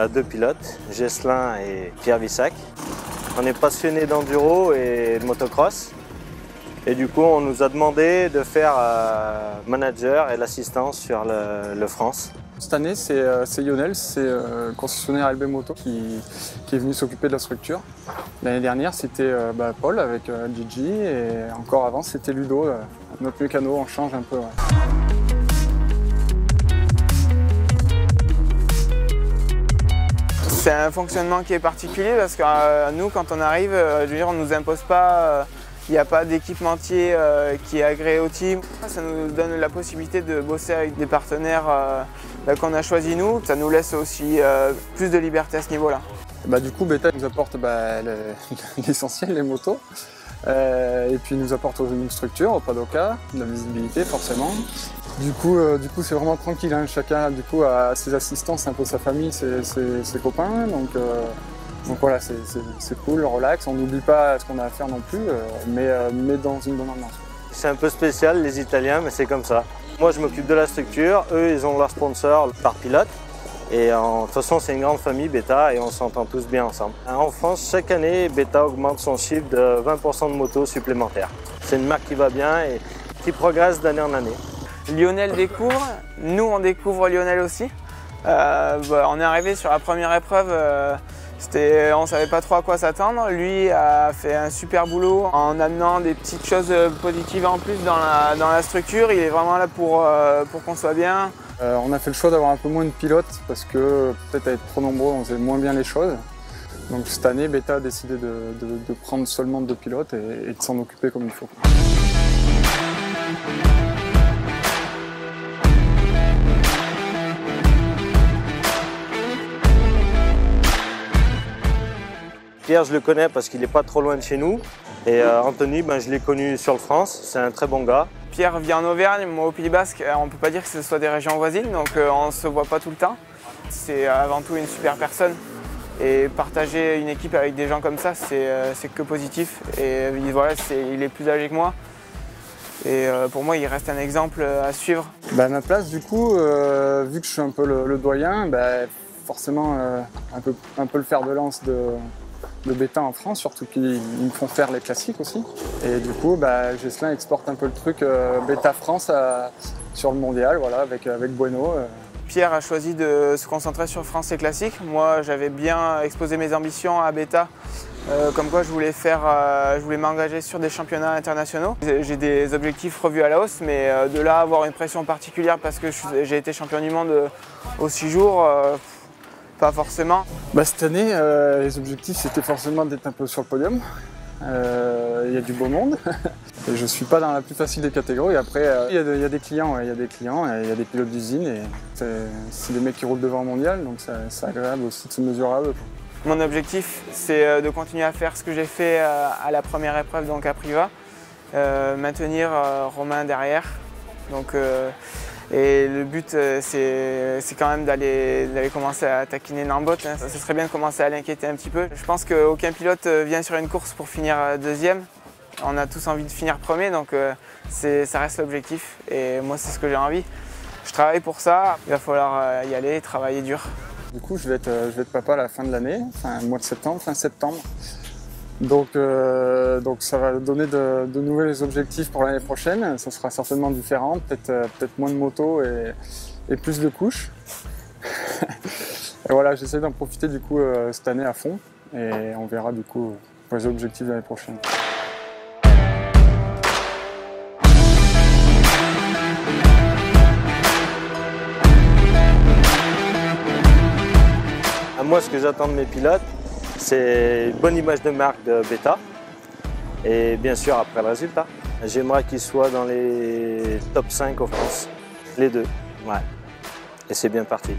a deux pilotes, Ghislain et Pierre Vissac. On est passionnés d'enduro et de motocross. Et du coup, on nous a demandé de faire manager et l'assistance sur le France. Cette année, c'est Lionel, c'est concessionnaire LB Moto qui est venu s'occuper de la structure. L'année dernière, c'était Paul avec Gigi et encore avant, c'était Ludo, notre mécano, on change un peu. Ouais. C'est un fonctionnement qui est particulier parce que nous, quand on arrive, je veux dire, on ne nous impose pas, il n'y a pas d'équipementier qui est agréé au team. Ça nous donne la possibilité de bosser avec des partenaires qu'on a choisis nous. Ça nous laisse aussi plus de liberté à ce niveau-là. Du coup, Beta nous apporte l'essentiel, les motos. Et puis il nous apporte une structure, pas d'oka, de la visibilité forcément. Du coup c'est vraiment tranquille, hein. Chacun du coup a ses assistants, c'est un peu sa famille, ses copains. Donc voilà, c'est cool, relax, on n'oublie pas ce qu'on a à faire non plus, mais dans une bonne ambiance. C'est un peu spécial les Italiens, mais c'est comme ça. Moi je m'occupe de la structure, eux ils ont leur sponsor par pilote. Et de toute façon, c'est une grande famille, Beta, et on s'entend tous bien ensemble. En France, chaque année, Beta augmente son chiffre de 20% de motos supplémentaires. C'est une marque qui va bien et qui progresse d'année en année. Lionel découvre, nous on découvre Lionel aussi. On est arrivé sur la première épreuve, on ne savait pas trop à quoi s'attendre. Lui a fait un super boulot en amenant des petites choses positives en plus dans la structure. Il est vraiment là pour qu'on soit bien. On a fait le choix d'avoir un peu moins de pilotes parce que peut-être à être trop nombreux, on faisait moins bien les choses. Donc cette année, Beta a décidé de prendre seulement 2 pilotes et de s'en occuper comme il faut. Pierre, je le connais parce qu'il n'est pas trop loin de chez nous. Et Anthony, je l'ai connu sur le France, c'est un très bon gars. Pierre vit en Auvergne, moi au Pays Basque, on ne peut pas dire que ce soit des régions voisines, donc on ne se voit pas tout le temps. C'est avant tout une super personne et partager une équipe avec des gens comme ça, c'est que positif. Et voilà, il est plus âgé que moi et pour moi il reste un exemple à suivre. À ma place du coup, vu que je suis un peu le doyen, forcément un peu le fer de lance de Beta en France, surtout qu'ils me font faire les classiques aussi. Et du coup, Ghislain exporte un peu le truc Beta France sur le mondial, voilà, avec Bueno. Pierre a choisi de se concentrer sur France et classiques. Moi, j'avais bien exposé mes ambitions à Beta, comme quoi je voulais m'engager sur des championnats internationaux. J'ai des objectifs revus à la hausse, mais de là avoir une pression particulière parce que j'ai été champion du monde aux 6 jours, pas forcément. Cette année, les objectifs c'était forcément d'être un peu sur le podium. Il y a du beau monde. Et je ne suis pas dans la plus facile des catégories. Après, il y a des clients, il y a des pilotes d'usine et c'est des mecs qui roulent devant le mondial, donc c'est agréable aussi de se mesurer à eux. Mon objectif, c'est de continuer à faire ce que j'ai fait à la première épreuve, donc à Privas, maintenir Romain derrière. Donc, et le but, c'est quand même d'aller commencer à taquiner Nambot. Hein. Ça serait bien de commencer à l'inquiéter un petit peu. Je pense qu'aucun pilote vient sur une course pour finir deuxième. On a tous envie de finir premier, donc ça reste l'objectif. Et moi, c'est ce que j'ai envie. Je travaille pour ça. Il va falloir y aller, travailler dur. Du coup, je vais être papa à la fin de l'année, mois de septembre, fin septembre. Donc ça va donner de nouveaux objectifs pour l'année prochaine. Ça sera certainement différent, peut-être moins de motos et plus de couches. Et voilà, j'essaie d'en profiter du coup cette année à fond et on verra du coup pour les objectifs de l'année prochaine. Moi, ce que j'attends de mes pilotes, c'est une bonne image de marque de Beta et bien sûr après le résultat. J'aimerais qu'ils soient dans les top 5 en France, les deux. Ouais. Et c'est bien parti.